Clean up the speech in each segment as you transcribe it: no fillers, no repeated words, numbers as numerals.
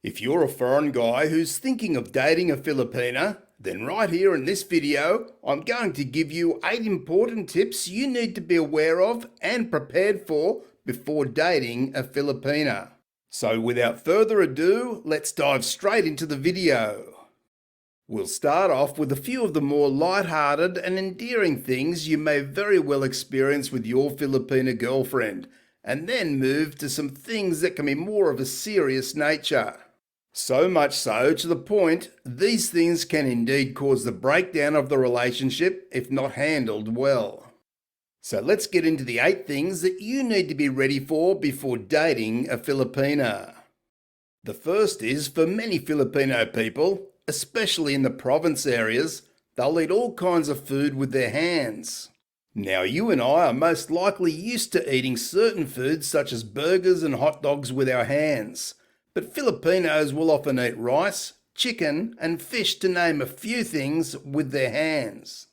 If you're a foreign guy who's thinking of dating a Filipina, then right here in this video, I'm going to give you 8 important tips you need to be aware of and prepared for before dating a Filipina. So without further ado, let's dive straight into the video. We'll start off with a few of the more light-hearted and endearing things you may very well experience with your Filipina girlfriend, and then move to some things that can be more of a serious nature. So much so to the point, these things can indeed cause the breakdown of the relationship if not handled well. So let's get into the 8 things that you need to be ready for before dating a Filipina. The first is, for many Filipino people, especially in the province areas, they'll eat all kinds of food with their hands. Now, you and I are most likely used to eating certain foods such as burgers and hot dogs with our hands. But Filipinos will often eat rice, chicken, and fish, to name a few things, with their hands.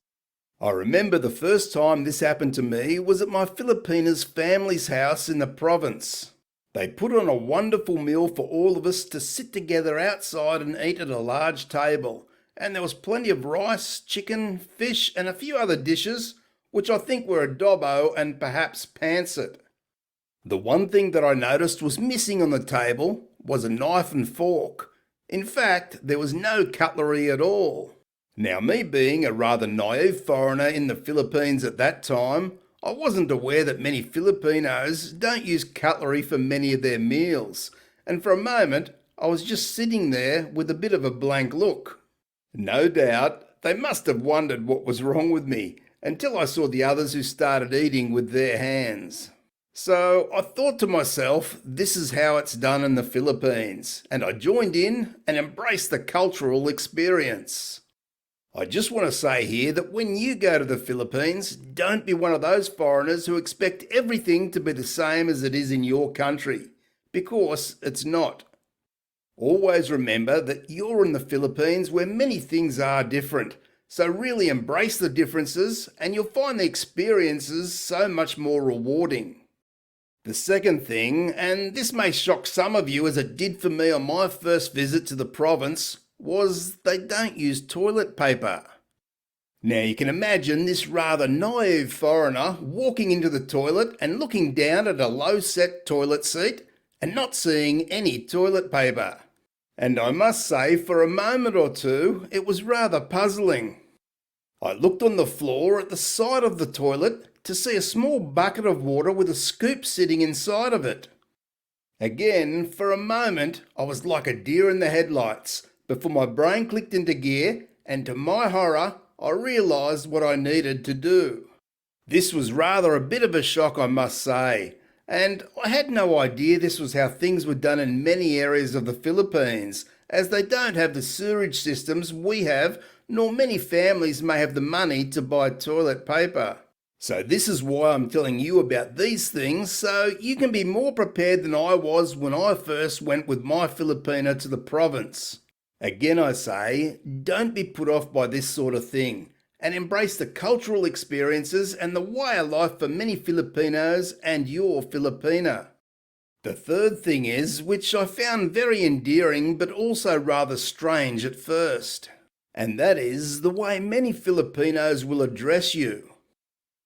I remember the first time this happened to me was at my Filipina's family's house in the province. They put on a wonderful meal for all of us to sit together outside and eat at a large table, and there was plenty of rice, chicken, fish, and a few other dishes, which I think were adobo and perhaps pancit. The one thing that I noticed was missing on the table was a knife and fork. In fact, there was no cutlery at all. Now, me being a rather naive foreigner in the Philippines at that time, I wasn't aware that many Filipinos don't use cutlery for many of their meals, and for a moment I was just sitting there with a bit of a blank look. No doubt they must have wondered what was wrong with me, until I saw the others who started eating with their hands. So I thought to myself, this is how it's done in the Philippines, and I joined in and embraced the cultural experience. I just want to say here that when you go to the Philippines, don't be one of those foreigners who expect everything to be the same as it is in your country, because it's not. Always remember that you're in the Philippines where many things are different, so really embrace the differences and you'll find the experiences so much more rewarding. The second thing, and this may shock some of you as it did for me on my first visit to the province, was they don't use toilet paper. Now you can imagine this rather naive foreigner walking into the toilet and looking down at a low-set toilet seat and not seeing any toilet paper. And I must say, for a moment or two, it was rather puzzling. I looked on the floor at the side of the toilet to see a small bucket of water with a scoop sitting inside of it. Again, for a moment, I was like a deer in the headlights before my brain clicked into gear, and to my horror, I realised what I needed to do. This was rather a bit of a shock, I must say, and I had no idea this was how things were done in many areas of the Philippines, as they don't have the sewerage systems we have, nor many families may have the money to buy toilet paper. So this is why I'm telling you about these things, so you can be more prepared than I was when I first went with my Filipina to the province. Again I say, don't be put off by this sort of thing, and embrace the cultural experiences and the way of life for many Filipinos and your Filipina. The third thing is, which I found very endearing but also rather strange at first, and that is the way many Filipinos will address you.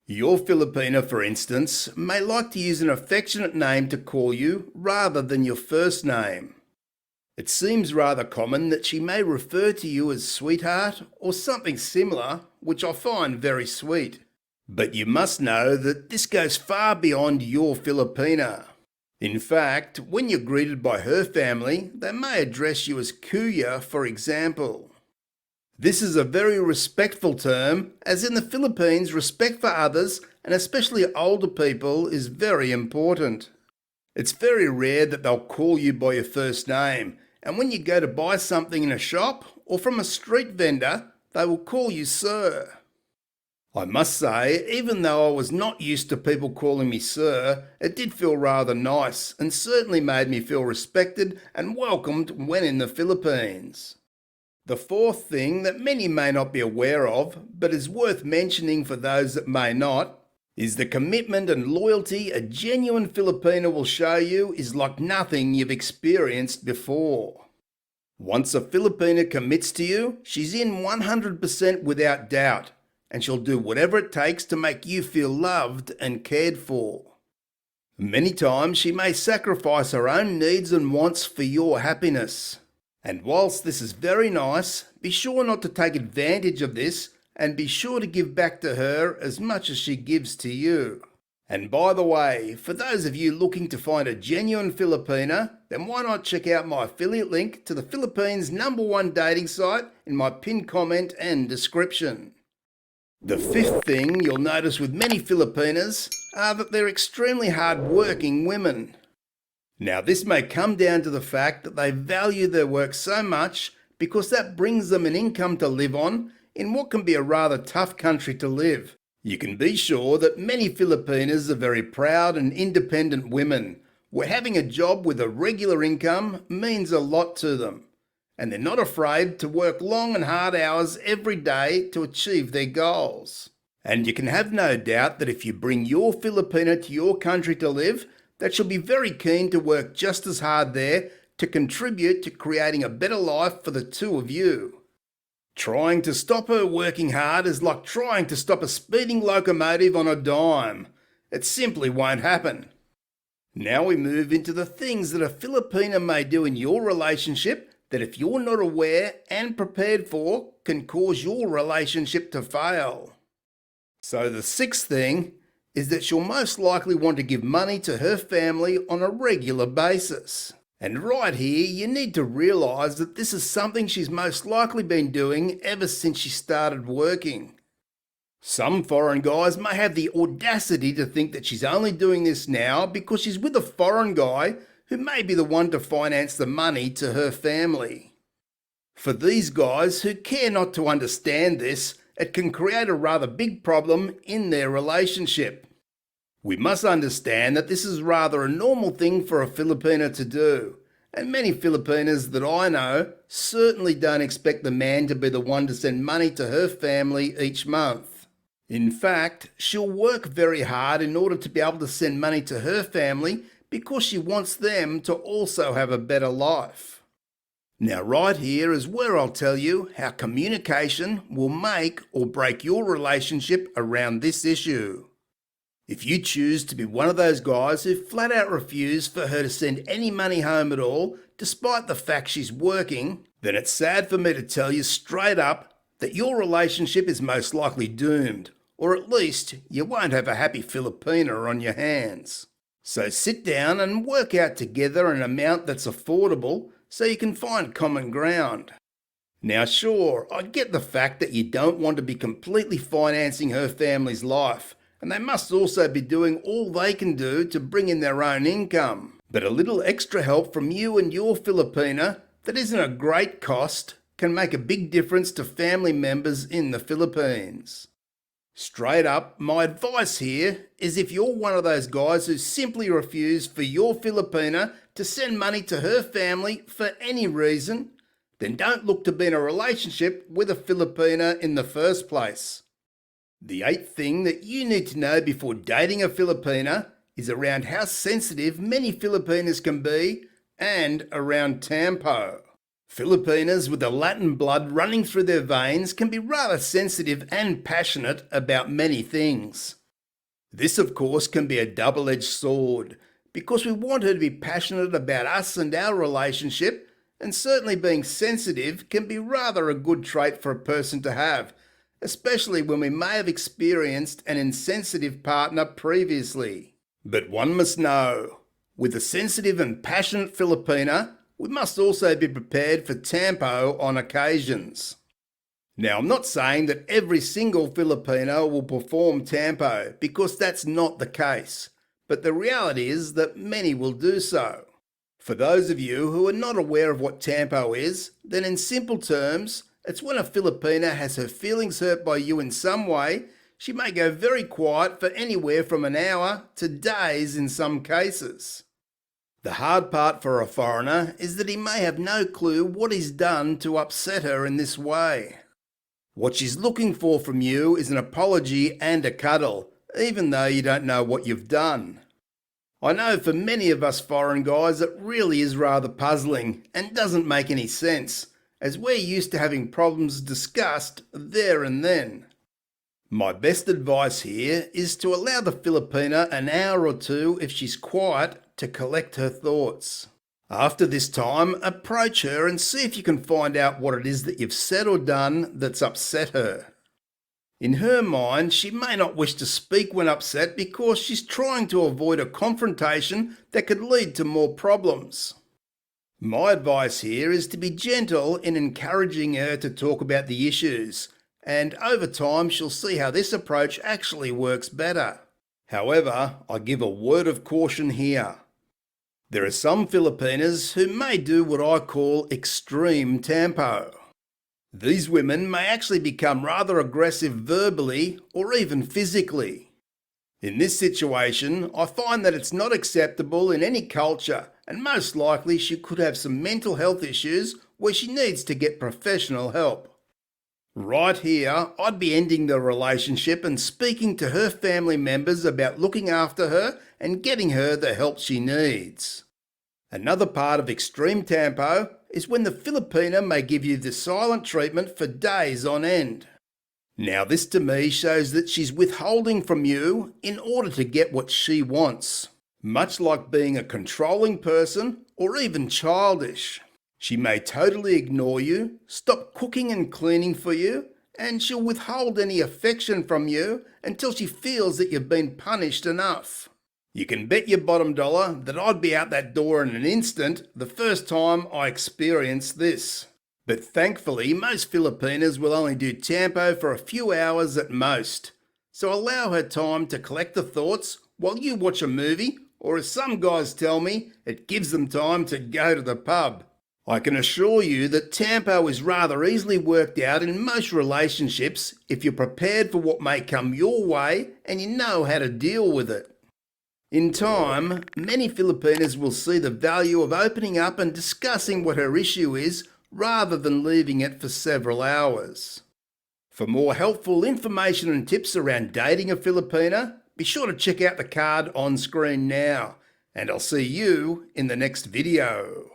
Your Filipina, for instance, may like to use an affectionate name to call you rather than your first name. It seems rather common that she may refer to you as sweetheart or something similar, which I find very sweet. But you must know that this goes far beyond your Filipina. In fact, when you're greeted by her family, they may address you as kuya, for example. This is a very respectful term, as in the Philippines, respect for others, and especially older people, is very important. It's very rare that they'll call you by your first name, and when you go to buy something in a shop or from a street vendor, they will call you sir. I must say, even though I was not used to people calling me sir, it did feel rather nice and certainly made me feel respected and welcomed when in the Philippines. The fourth thing that many may not be aware of, but is worth mentioning for those that may not, is the commitment and loyalty a genuine Filipino will show you is like nothing you've experienced before. Once a Filipina commits to you, she's in 100% without doubt, and she'll do whatever it takes to make you feel loved and cared for. Many times she may sacrifice her own needs and wants for your happiness. And whilst this is very nice, be sure not to take advantage of this and be sure to give back to her as much as she gives to you. And by the way, for those of you looking to find a genuine Filipina, then why not check out my affiliate link to the Philippines' #1 dating site in my pinned comment and description. The fifth thing you'll notice with many Filipinas are that they're extremely hard-working women. Now this may come down to the fact that they value their work so much because that brings them an income to live on in what can be a rather tough country to live. You can be sure that many Filipinas are very proud and independent women, where having a job with a regular income means a lot to them, and they're not afraid to work long and hard hours every day to achieve their goals. And you can have no doubt that if you bring your Filipina to your country to live, that she'll be very keen to work just as hard there to contribute to creating a better life for the two of you. Trying to stop her working hard is like trying to stop a speeding locomotive on a dime. It simply won't happen. Now we move into the things that a Filipina may do in your relationship that if you're not aware and prepared for, can cause your relationship to fail. So the sixth thing is that she'll most likely want to give money to her family on a regular basis. And right here, you need to realise that this is something she's most likely been doing ever since she started working. Some foreign guys may have the audacity to think that she's only doing this now because she's with a foreign guy who may be the one to finance the money to her family. For these guys who care not to understand this, it can create a rather big problem in their relationship. We must understand that this is rather a normal thing for a Filipina to do, and many Filipinas that I know certainly don't expect the man to be the one to send money to her family each month. In fact, she'll work very hard in order to be able to send money to her family because she wants them to also have a better life. Now right here is where I'll tell you how communication will make or break your relationship around this issue. If you choose to be one of those guys who flat out refuse for her to send any money home at all, despite the fact she's working, then it's sad for me to tell you straight up that your relationship is most likely doomed, or at least you won't have a happy Filipina on your hands. So sit down and work out together an amount that's affordable so you can find common ground. Now sure, I get the fact that you don't want to be completely financing her family's life, and they must also be doing all they can do to bring in their own income. But a little extra help from you and your Filipina that isn't a great cost can make a big difference to family members in the Philippines. Straight up, my advice here is if you're one of those guys who simply refuse for your Filipina to send money to her family for any reason, then don't look to be in a relationship with a Filipina in the first place. The eighth thing that you need to know before dating a Filipina is around how sensitive many Filipinas can be and around tampo. Filipinas with the Latin blood running through their veins can be rather sensitive and passionate about many things. This of course can be a double-edged sword because we want her to be passionate about us and our relationship, and certainly being sensitive can be rather a good trait for a person to have, especially when we may have experienced an insensitive partner previously. But one must know, with a sensitive and passionate Filipina, we must also be prepared for tampo on occasions. Now I'm not saying that every single Filipino will perform tampo, because that's not the case, but the reality is that many will do so. For those of you who are not aware of what tampo is, then in simple terms, it's when a Filipina has her feelings hurt by you in some way. She may go very quiet for anywhere from an hour to days in some cases. The hard part for a foreigner is that he may have no clue what he's done to upset her in this way. What she's looking for from you is an apology and a cuddle, even though you don't know what you've done. I know for many of us foreign guys it really is rather puzzling and doesn't make any sense, as we're used to having problems discussed there and then. My best advice here is to allow the Filipina an hour or two if she's quiet to collect her thoughts. After this time, approach her and see if you can find out what it is that you've said or done that's upset her. In her mind, she may not wish to speak when upset because she's trying to avoid a confrontation that could lead to more problems. My advice here is to be gentle in encouraging her to talk about the issues, and over time she'll see how this approach actually works better. However, I give a word of caution here. There are some Filipinas who may do what I call extreme tempo. These women may actually become rather aggressive verbally or even physically. In this situation, I find that it's not acceptable in any culture, and most likely she could have some mental health issues where she needs to get professional help. Right here, I'd be ending the relationship and speaking to her family members about looking after her and getting her the help she needs. Another part of extreme tempo is when the Filipina may give you the silent treatment for days on end. Now this to me shows that she's withholding from you in order to get what she wants, much like being a controlling person or even childish. She may totally ignore you, stop cooking and cleaning for you, and she'll withhold any affection from you until she feels that you've been punished enough. You can bet your bottom dollar that I'd be out that door in an instant the first time I experienced this. But thankfully, most Filipinas will only do tempo for a few hours at most, so allow her time to collect the thoughts while you watch a movie, or as some guys tell me, it gives them time to go to the pub. I can assure you that tempo is rather easily worked out in most relationships if you're prepared for what may come your way and you know how to deal with it. In time, many Filipinas will see the value of opening up and discussing what her issue is rather than leaving it for several hours. For more helpful information and tips around dating a Filipina, be sure to check out the card on screen now, and I'll see you in the next video.